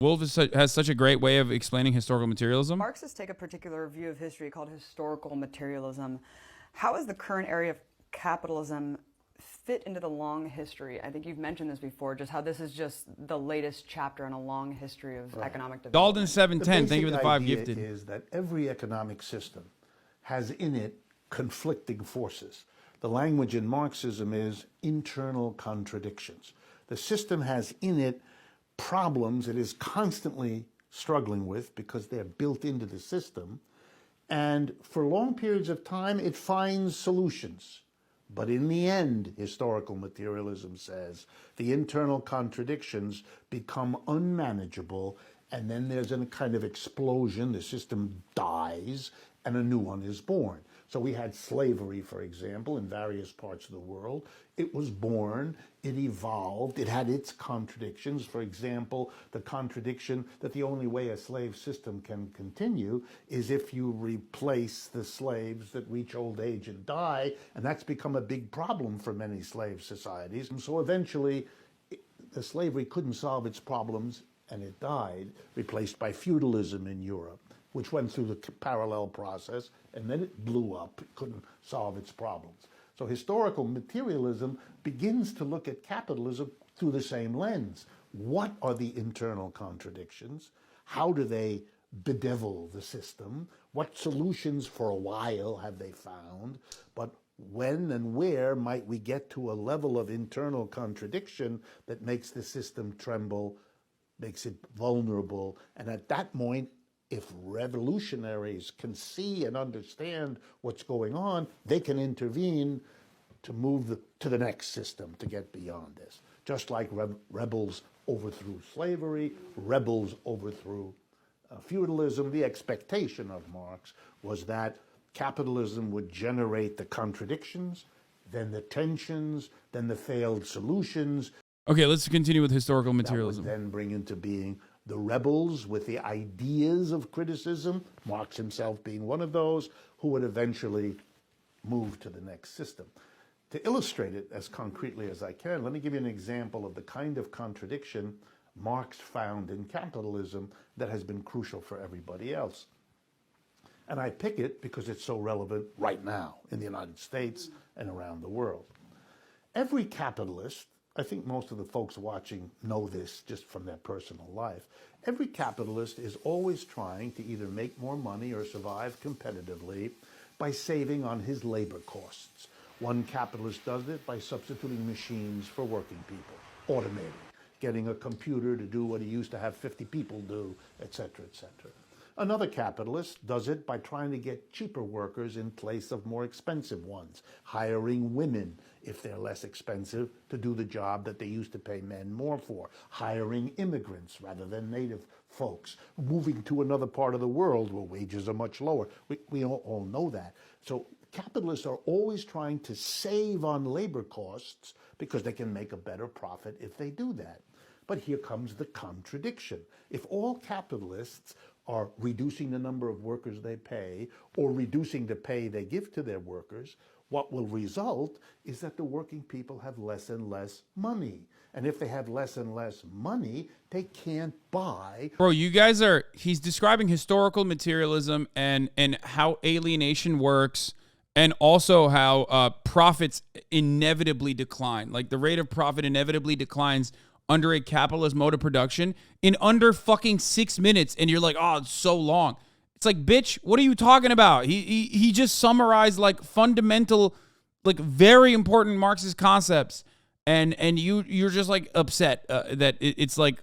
Wolf has such a great way of explaining historical materialism. Marxists take a particular view of history called historical materialism. How is the current area of capitalism fit into the long history? I think you've mentioned this before, just how this is just the latest chapter in a long history of economic development. Dalton 710, thank you for the 5 gifted. The basic idea is that every economic system has in it conflicting forces. The language in Marxism is internal contradictions. The system has in it problems it is constantly struggling with because they're built into the system. And for long periods of time, it finds solutions. But in the end, historical materialism says, the internal contradictions become unmanageable, and then there's a kind of explosion, the system dies, and a new one is born. So we had slavery, for example, in various parts of the world. It was born, it evolved, it had its contradictions. For example, the contradiction that the only way a slave system can continue is if you replace the slaves that reach old age and die, and that's become a big problem for many slave societies. And so eventually, the slavery couldn't solve its problems, and it died, replaced by feudalism in Europe, which went through the parallel process, and then it blew up. It couldn't solve its problems. So historical materialism begins to look at capitalism through the same lens. What are the internal contradictions? How do they bedevil the system? What solutions for a while have they found? But when and where might we get to a level of internal contradiction that makes the system tremble, makes it vulnerable, and at that point, if revolutionaries can see and understand what's going on, they can intervene to move to the next system, to get beyond this. Just like rebels overthrew slavery, rebels overthrew feudalism, the expectation of Marx was that capitalism would generate the contradictions, then the tensions, then the failed solutions. Okay, let's continue with historical materialism. That would then bring into being the rebels with the ideas of criticism, Marx himself being one of those, who would eventually move to the next system. To illustrate it as concretely as I can, let me give you an example of the kind of contradiction Marx found in capitalism that has been crucial for everybody else. And I pick it because it's so relevant right now in the United States and around the world. Every capitalist, I think most of the folks watching know this just from their personal life. Every capitalist is always trying to either make more money or survive competitively by saving on his labor costs. One capitalist does it by substituting machines for working people, automating, getting a computer to do what he used to have 50 people do, et cetera, et cetera. Another capitalist does it by trying to get cheaper workers in place of more expensive ones, hiring women, if they're less expensive, to do the job that they used to pay men more for, hiring immigrants rather than native folks, moving to another part of the world where wages are much lower. We all know that. So capitalists are always trying to save on labor costs because they can make a better profit if they do that. But here comes the contradiction. If all capitalists are reducing the number of workers they pay or reducing the pay they give to their workers, what will result is that the working people have less and less money. And if they have less and less money, they can't buy. Bro, he's describing historical materialism and how alienation works, and also how profits inevitably decline. Like the rate of profit inevitably declines under a capitalist mode of production in under fucking 6 minutes, and you're like, oh, it's so long. It's like, bitch, what are you talking about? He just summarized like fundamental, like very important Marxist concepts, and you're just like upset that it's like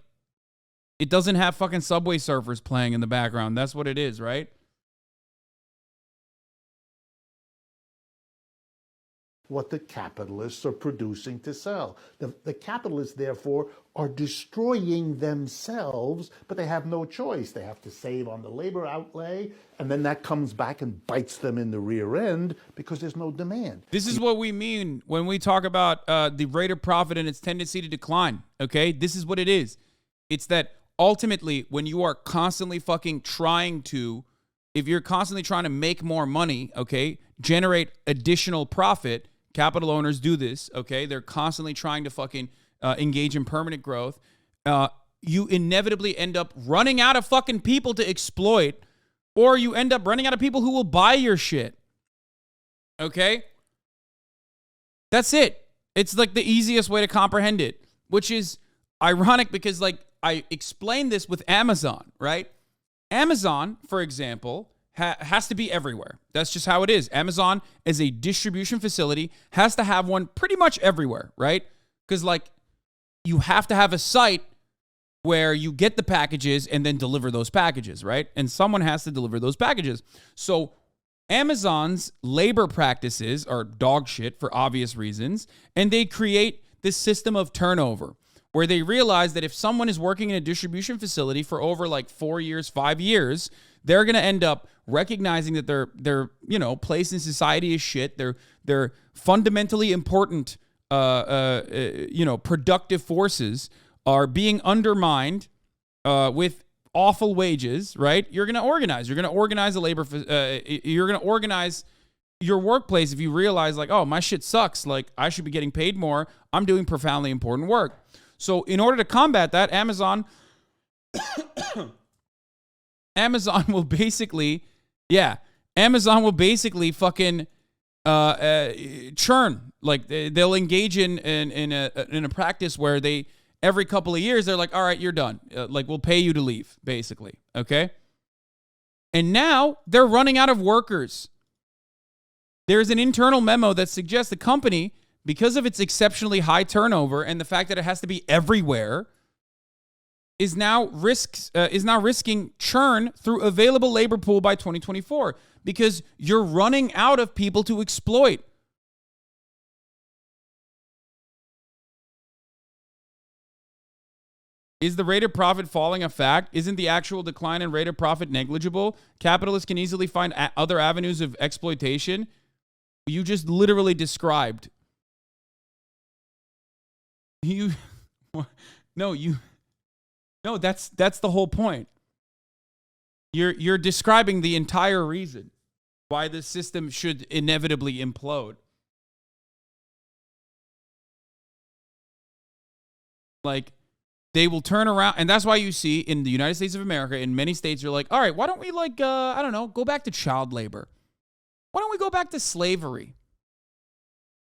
it doesn't have fucking Subway Surfers playing in the background. That's what it is, right? What the capitalists are producing to sell. The capitalists, therefore, are destroying themselves, but they have no choice. They have to save on the labor outlay, and then that comes back and bites them in the rear end because there's no demand. This is what we mean when we talk about the rate of profit and its tendency to decline, okay? This is what it is. It's that ultimately, when you are constantly fucking trying to, if you're constantly trying to make more money, okay, generate additional profit. Capital owners do this, okay? They're constantly trying to fucking engage in permanent growth. you inevitably end up running out of fucking people to exploit, or you end up running out of people who will buy your shit. Okay? That's it. It's like the easiest way to comprehend it, which is ironic because like I explained this with Amazon, right? Amazon, for example, has to be everywhere. That's just how it is. Amazon as a distribution facility has to have one pretty much everywhere, right? Because like you have to have a site where you get the packages and then deliver those packages, right? And someone has to deliver those packages. So Amazon's labor practices are dog shit for obvious reasons, and they create this system of turnover where they realize that if someone is working in a distribution facility for over like 4 years, 5 years, they're going to end up recognizing that their place in society is shit. They're fundamentally important productive forces are being undermined with awful wages, right? You're going to organize. You're going to organize a labor. You're going to organize your workplace if you realize like, oh, my shit sucks. Like I should be getting paid more. I'm doing profoundly important work. So in order to combat that, Amazon will basically fucking churn. Like they'll engage in a practice where they every couple of years they're like, all right, you're done. Like we'll pay you to leave, basically. Okay. And now they're running out of workers. There's an internal memo that suggests the company, because of its exceptionally high turnover and the fact that it has to be everywhere, is now risking churn through available labor pool by 2024 because you're running out of people to exploit. Is the rate of profit falling a fact? Isn't the actual decline in rate of profit negligible? Capitalists can easily find other avenues of exploitation. You just literally described. No, that's the whole point. You're describing the entire reason why the system should inevitably implode. Like, they will turn around, and that's why you see in the United States of America, in many states, you're like, all right, why don't we go back to child labor? Why don't we go back to slavery?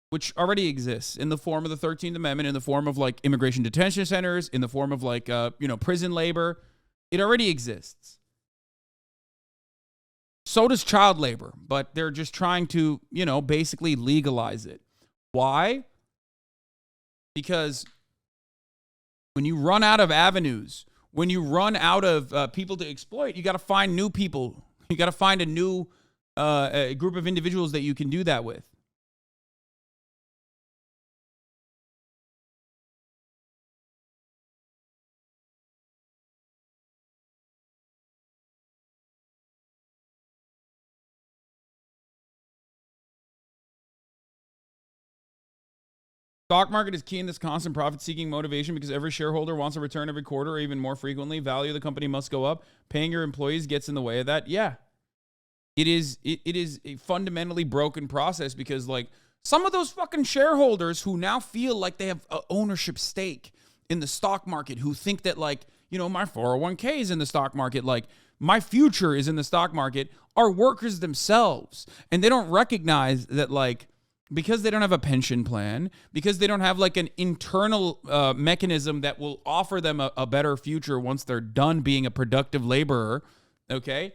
Which already exists in the form of the 13th Amendment, in the form of like immigration detention centers, in the form of like, prison labor. It already exists. So does child labor, but they're just trying to, basically legalize it. Why? Because when you run out of avenues, when you run out of people to exploit, you got to find new people. You got to find a new group of individuals that you can do that with. Stock market is key in this constant profit-seeking motivation because every shareholder wants a return every quarter or even more frequently. Value of the company must go up. Paying your employees gets in the way of that. Yeah. It is a fundamentally broken process because, like, some of those fucking shareholders who now feel like they have an ownership stake in the stock market, who think that, like, my 401k is in the stock market, like, my future is in the stock market, are workers themselves. And they don't recognize that, like, because they don't have a pension plan, because they don't have like an internal mechanism that will offer them a better future once they're done being a productive laborer, okay?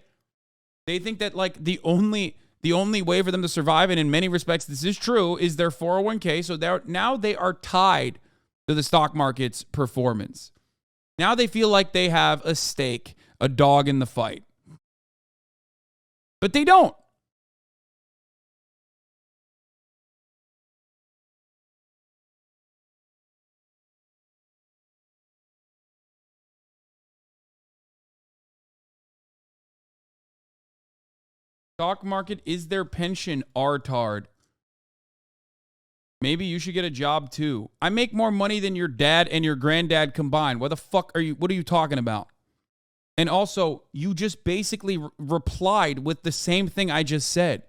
They think that like the only way for them to survive, and in many respects this is true, is their 401k. So now they are tied to the stock market's performance. Now they feel like they have a stake, a dog in the fight. But they don't. Stock market is their pension, artard. Maybe you should get a job too. I make more money than your dad and your granddad combined. What are you talking about? And also, you just basically replied with the same thing I just said.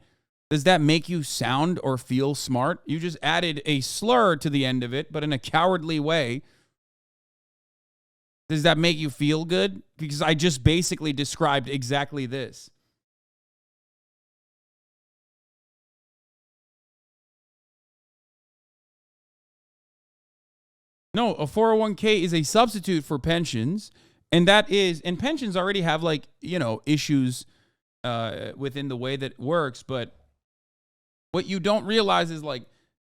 Does that make you sound or feel smart? You just added a slur to the end of it, but in a cowardly way. Does that make you feel good? Because I just basically described exactly this. No, a 401k is a substitute for pensions. And pensions already have issues within the way that it works. But what you don't realize is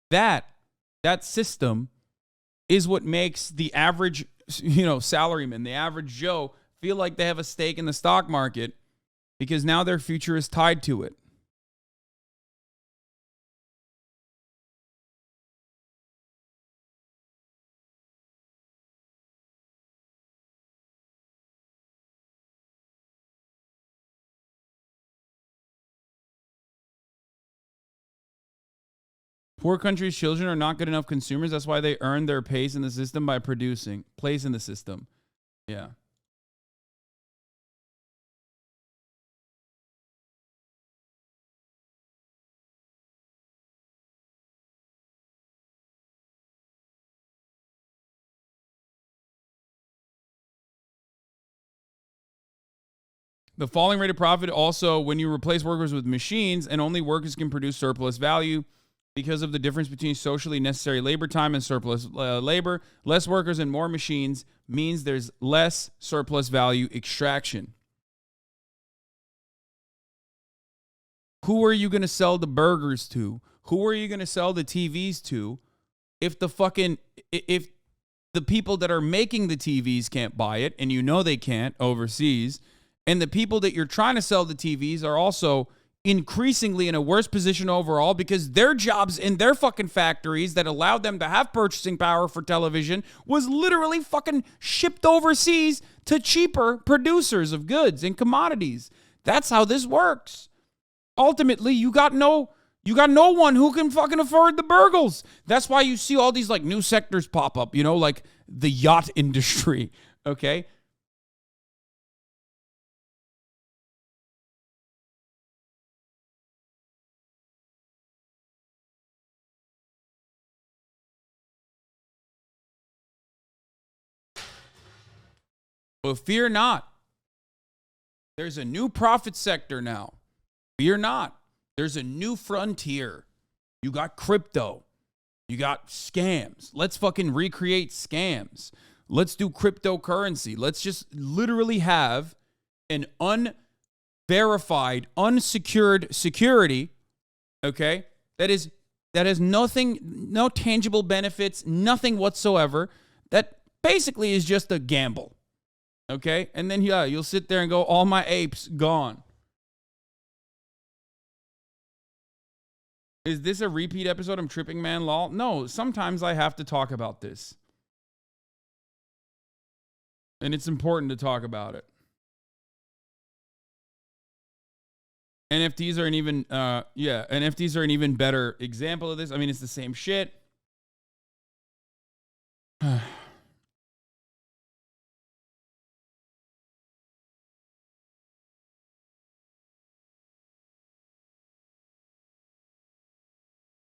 that system is what makes the average, salaryman, the average Joe feel like they have a stake in the stock market because now their future is tied to it. Poor countries' children are not good enough consumers. That's why they earn their place in the system by producing. Place in the system. Yeah. The falling rate of profit also, when you replace workers with machines and only workers can produce surplus value because of the difference between socially necessary labor time and surplus labor, less workers and more machines means there's less surplus value extraction. Who are you going to sell the burgers to? Who are you going to sell the TVs to if if the people that are making the TVs can't buy it, and they can't overseas, and the people that you're trying to sell the TVs are also increasingly in a worse position overall because their jobs in their fucking factories that allowed them to have purchasing power for television was literally fucking shipped overseas to cheaper producers of goods and commodities. That's how this works. Ultimately, you got no one who can fucking afford the burgers. That's why you see all these new sectors pop up, like the yacht industry, okay? Well, fear not. There's a new profit sector now. Fear not. There's a new frontier. You got crypto. You got scams. Let's fucking recreate scams. Let's do cryptocurrency. Let's just literally have an unverified, unsecured security, okay, that has nothing, no tangible benefits, nothing whatsoever, that basically is just a gamble. Okay? And then, you'll sit there and go, all my apes gone. Is this a repeat episode? I'm tripping, man, lol. No, sometimes I have to talk about this. And it's important to talk about it. NFTs are NFTs are an even better example of this. I mean, it's the same shit.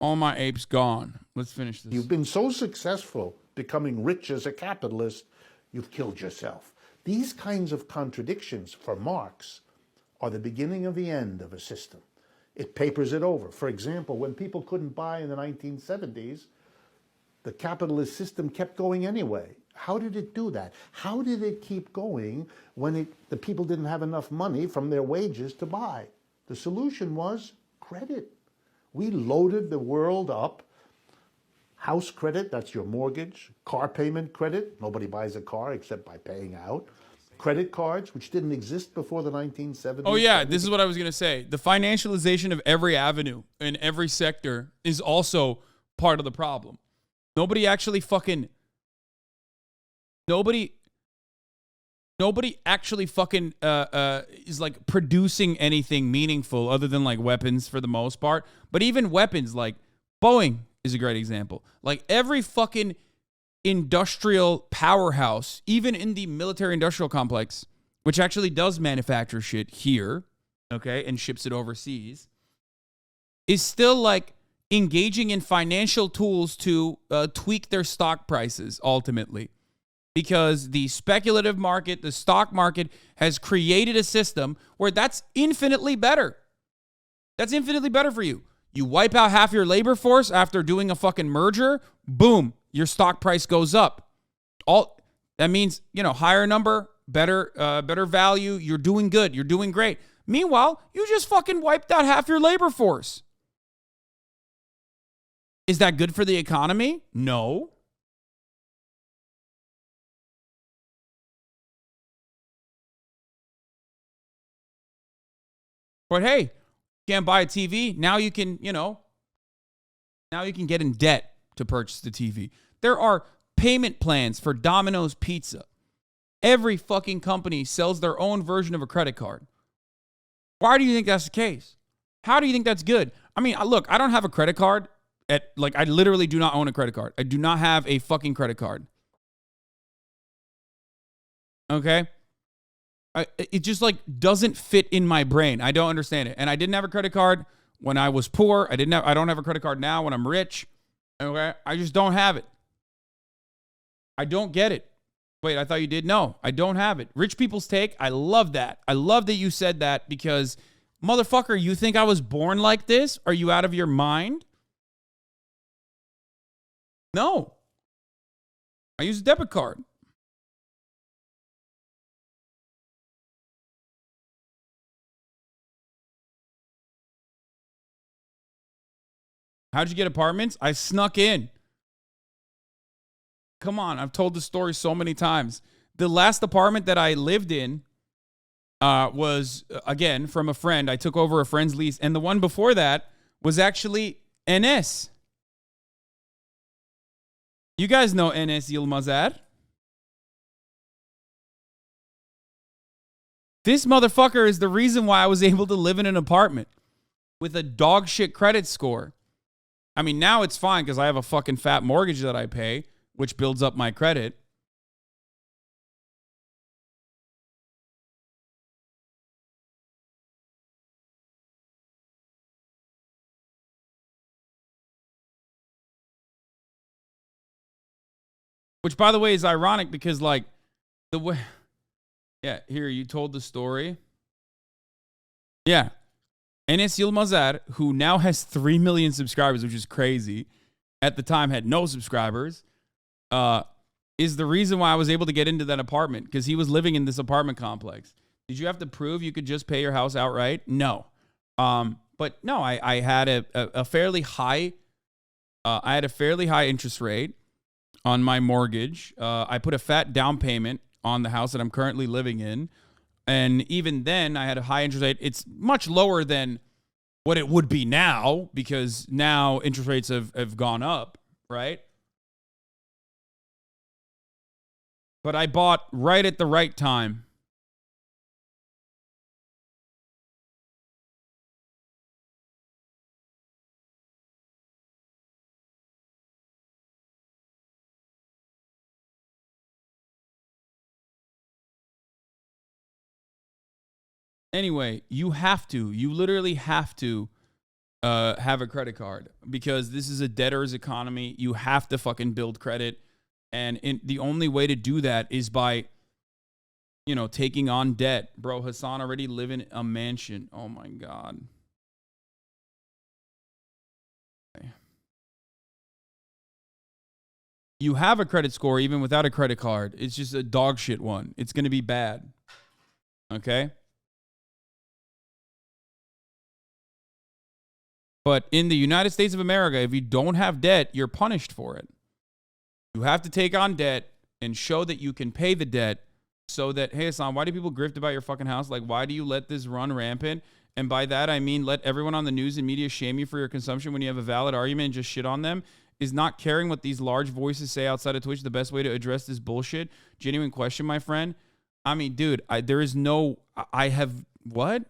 All my apes gone. Let's finish this. You've been so successful becoming rich as a capitalist, you've killed yourself. These kinds of contradictions, for Marx, are the beginning of the end of a system. It papers it over. For example, when people couldn't buy in the 1970s, the capitalist system kept going anyway. How did it do that? How did it keep going when the people didn't have enough money from their wages to buy? The solution was credit. We loaded the world up. House credit, that's your mortgage. Car payment credit, nobody buys a car except by paying out. Credit cards, which didn't exist before the 1970s. Oh, yeah, this is what I was going to say. The financialization of every avenue in every sector is also part of the problem. Nobody actually fucking is producing anything meaningful other than weapons for the most part. But even weapons, Boeing is a great example. Every fucking industrial powerhouse, even in the military industrial complex, which actually does manufacture shit here, okay, and ships it overseas, is still engaging in financial tools to tweak their stock prices ultimately. because the speculative market, the stock market, has created a system where that's infinitely better. That's infinitely better for you. You wipe out half your labor force after doing a fucking merger, boom, your stock price goes up. All that means, higher number, better value. You're doing good. You're doing great. Meanwhile, you just fucking wiped out half your labor force. Is that good for the economy? No. But hey, you can't buy a TV. Now you can, now you can get in debt to purchase the TV. There are payment plans for Domino's Pizza. Every fucking company sells their own version of a credit card. Why do you think that's the case? How do you think that's good? I mean, look, I don't have a credit card. I literally do not own a credit card. I do not have a fucking credit card. Okay? It just doesn't fit in my brain. I don't understand it. And I didn't have a credit card when I was poor. I don't have a credit card now when I'm rich. Okay? I just don't have it. I don't get it. Wait, I thought you did? No, I don't have it. Rich people's take. I love that. I love that you said that because, motherfucker, you think I was born like this? Are you out of your mind? No. I use a debit card. How'd you get apartments? I snuck in. Come on, I've told the story so many times. The last apartment that I lived in was, again, from a friend. I took over a friend's lease. And the one before that was actually NS. You guys know NS Yilmazar. This motherfucker is the reason why I was able to live in an apartment with a dog shit credit score. I mean, now it's fine because I have a fucking fat mortgage that I pay, which builds up my credit. Which, by the way, is ironic because, the way... Yeah, here, you told the story. Yeah. Enes Yilmazar, who now has 3 million subscribers, which is crazy, at the time had no subscribers, is the reason why I was able to get into that apartment, because he was living in this apartment complex. Did you have to prove you could just pay your house outright? No. But no, I had a fairly high interest rate on my mortgage. I put a fat down payment on the house that I'm currently living in. And even then, I had a high interest rate. It's much lower than what it would be now, because now interest rates have gone up, right? But I bought right at the right time. Anyway, you literally have to have a credit card, because this is a debtor's economy. You have to fucking build credit. And the only way to do that is by, taking on debt. Bro, Hasan already live in a mansion. Oh my God. Okay. You have a credit score even without a credit card. It's just a dog shit one. It's going to be bad. Okay? But in the United States of America, if you don't have debt, you're punished for it. You have to take on debt and show that you can pay the debt, so that, hey, Hassan, why do people grift about your fucking house? Why do you let this run rampant? And by that, I mean let everyone on the news and media shame you for your consumption when you have a valid argument and just shit on them. Is not caring what these large voices say outside of Twitch the best way to address this bullshit? Genuine question, my friend. I mean, dude, what?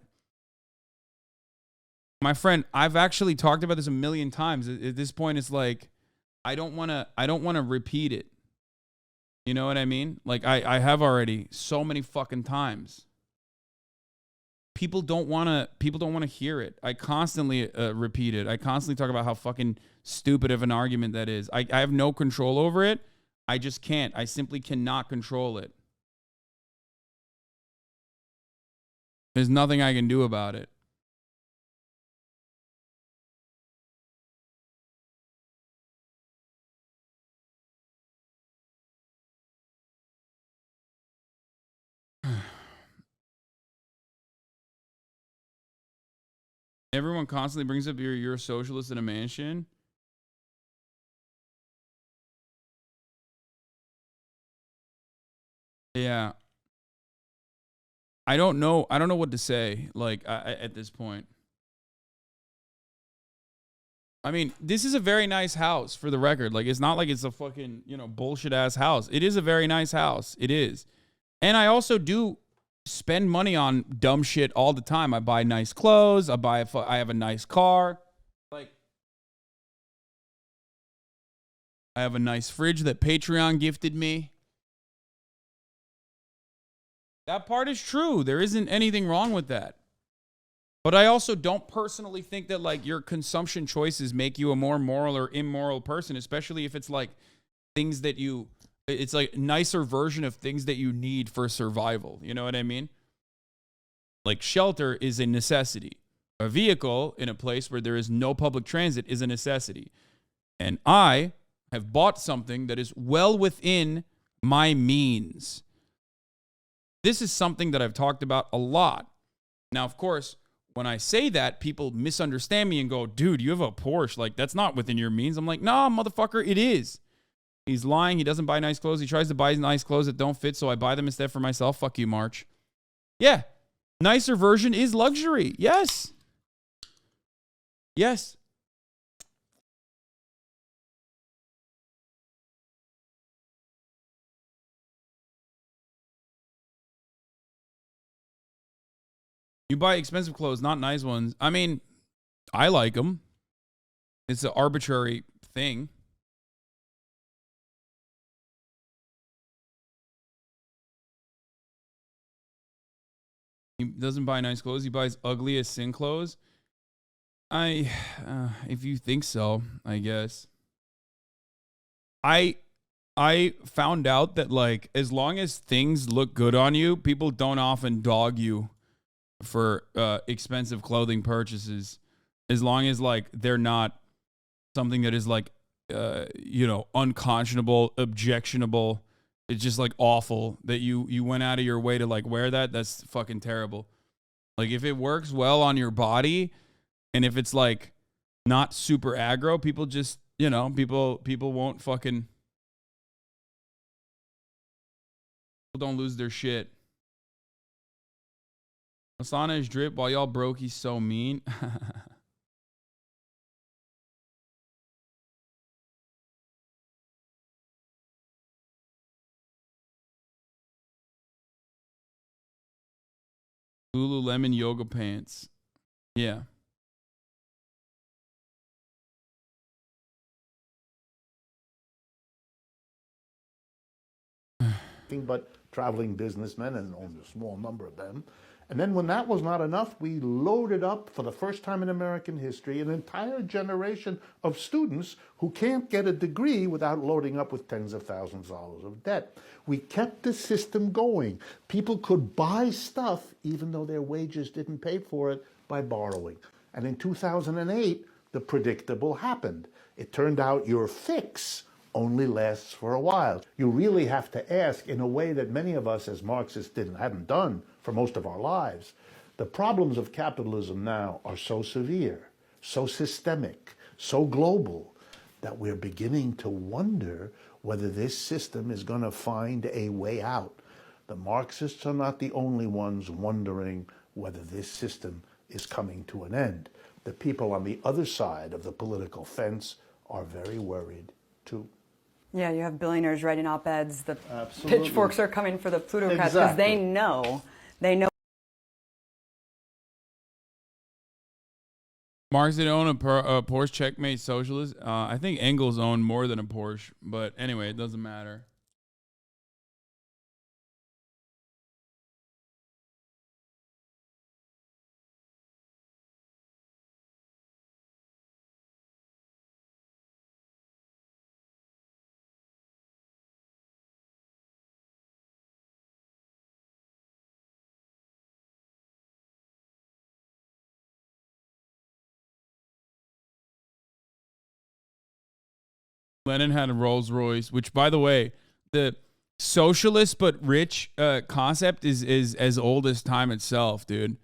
My friend, I've actually talked about this a million times. At this point, it's I don't want to repeat it. You know what I mean? I have already so many fucking times. People don't want to hear it. I constantly repeat it. I constantly talk about how fucking stupid of an argument that is. I have no control over it. I just can't. I simply cannot control it. There's nothing I can do about it. Everyone constantly brings up you're a socialist in a mansion. Yeah. I don't know. I don't know what to say. Like at this point. I mean, this is a very nice house for the record. Like, it's not like it's a fucking, bullshit ass house. It is a very nice house. It is. And I also do spend money on dumb shit all the time. I buy nice clothes. I have a nice car. Like, I have a nice fridge that Patreon gifted me. That part is true. There isn't anything wrong with that. But I also don't personally think that like your consumption choices make you a more moral or immoral person, especially if it's like things that it's like nicer version of things that you need for survival. You know what I mean? Like shelter is a necessity. A vehicle in a place where there is no public transit is a necessity. And I have bought something that is well within my means. This is something that I've talked about a lot. Now, of course, when I say that, people misunderstand me and go, dude, you have a Porsche. Like, that's not within your means. I'm like, nah, motherfucker, it is. He's lying. He doesn't buy nice clothes. He tries to buy nice clothes that don't fit, so I buy them instead for myself. Fuck you, March. Yeah. Nicer version is luxury. Yes. Yes. You buy expensive clothes, not nice ones. I mean, I like them. It's an arbitrary thing. He doesn't buy nice clothes. He buys ugly as sin clothes. If you think so, I guess. I found out that like as long as things look good on you, people don't often dog you for expensive clothing purchases. As long as like they're not something that is like unconscionable, objectionable. It's just like awful that you went out of your way to like wear that. That's fucking terrible. Like if it works well on your body and if it's like not super aggro, people just, people won't fucking, people don't lose their shit. Asana is drip while y'all broke. He's so mean. Lululemon yoga pants. Yeah. But traveling businessmen, and only a small number of them. And then when that was not enough, we loaded up, for the first time in American history, an entire generation of students who can't get a degree without loading up with tens of thousands of dollars of debt. We kept the system going. People could buy stuff, even though their wages didn't pay for it, by borrowing. And in 2008, the predictable happened. It turned out your fix only lasts for a while. You really have to ask in a way that many of us as Marxists hadn't done for most of our lives. The problems of capitalism now are so severe, so systemic, so global, that we're beginning to wonder whether this system is going to find a way out. The Marxists are not the only ones wondering whether this system is coming to an end. The people on the other side of the political fence are very worried too. Yeah, you have billionaires writing op-eds. The Absolutely. pitchforks are coming for the plutocrats because Exactly. they know. Marx did own a Porsche checkmate socialist. I think Engels owned more than a Porsche, but anyway, it doesn't matter. Lenin had a Rolls Royce, which, by the way, the socialist but rich concept is as old as time itself, dude.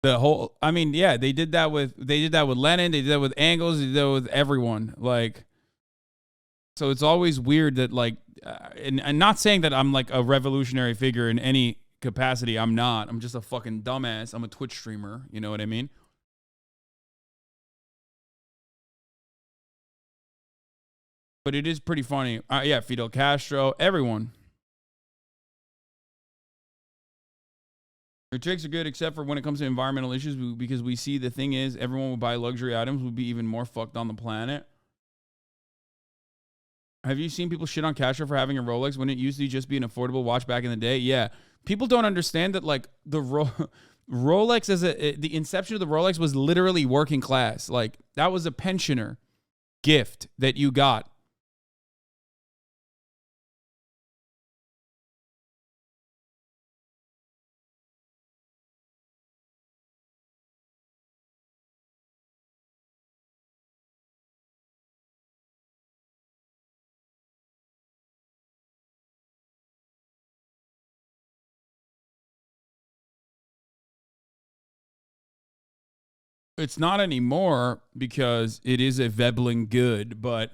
The whole, I mean, yeah, they did that with Lenin, they did that with Engels, they did that with everyone. Like, so it's always weird that, like, and not saying that I'm like a revolutionary figure in any capacity. I'm not. I'm just a fucking dumbass. I'm a Twitch streamer. You know what I mean? But it is pretty funny. Yeah, Fidel Castro, everyone. Your tricks are good, except for when it comes to environmental issues, because we see the thing is, everyone would buy luxury items, would be even more fucked on the planet. Have you seen people shit on Castro for having a Rolex when it used to just be an affordable watch back in the day? Yeah. People don't understand that, like, the Rolex the inception of the Rolex was literally working class. Like, that was a pensioner gift that you got. It's not anymore because it is a Veblen good, but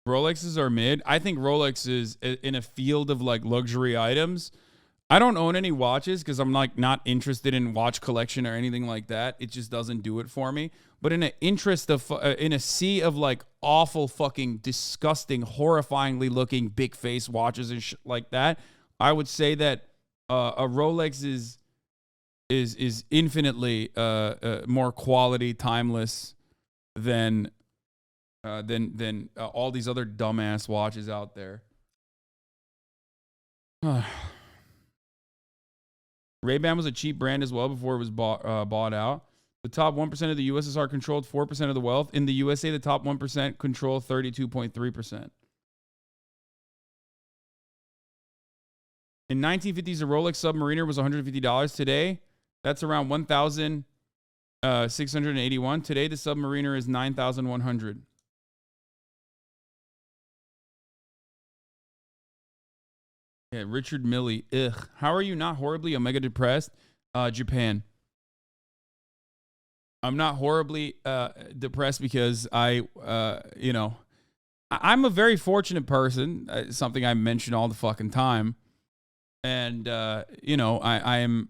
Rolexes are mid. I think Rolex is in a field of like luxury items. I don't own any watches because I'm like not interested in watch collection or anything like that. It just doesn't do it for me. But in a sea of like awful, fucking, disgusting, horrifyingly looking big face watches and shit like that, I would say that a Rolex is infinitely more quality, timeless than all these other dumbass watches out there. Ray-Ban was a cheap brand as well before it was bought out. The top 1% of the USSR controlled 4% of the wealth. In the USA, the top 1% control 32.3%. In 1950s, a Rolex Submariner was $150. Today, that's around $1,681. Today, the Submariner is $9,100. Yeah, Richard Milley. Ugh. How are you not horribly omega depressed? Japan. I'm not horribly depressed because I'm a very fortunate person. Something I mention all the fucking time. And, I'm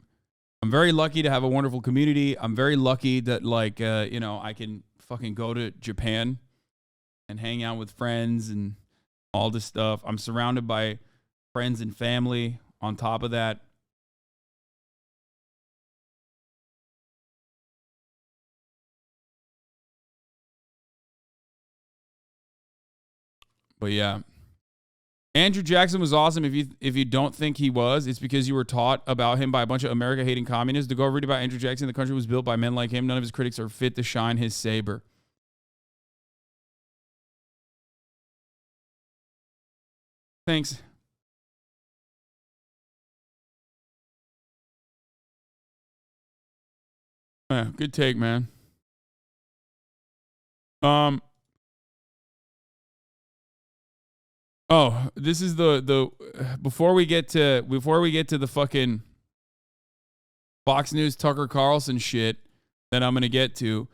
very lucky to have a wonderful community. I'm very lucky that, like, I can fucking go to Japan and hang out with friends and all this stuff. I'm surrounded by friends and family on top of that. But yeah, Andrew Jackson was awesome. If you don't think he was, it's because you were taught about him by a bunch of America-hating communists. To go read about Andrew Jackson, the country was built by men like him. None of his critics are fit to shine his saber. Thanks. Yeah, good take, man. Oh, this is the before we get to the fucking Fox News Tucker Carlson shit that I'm gonna get to.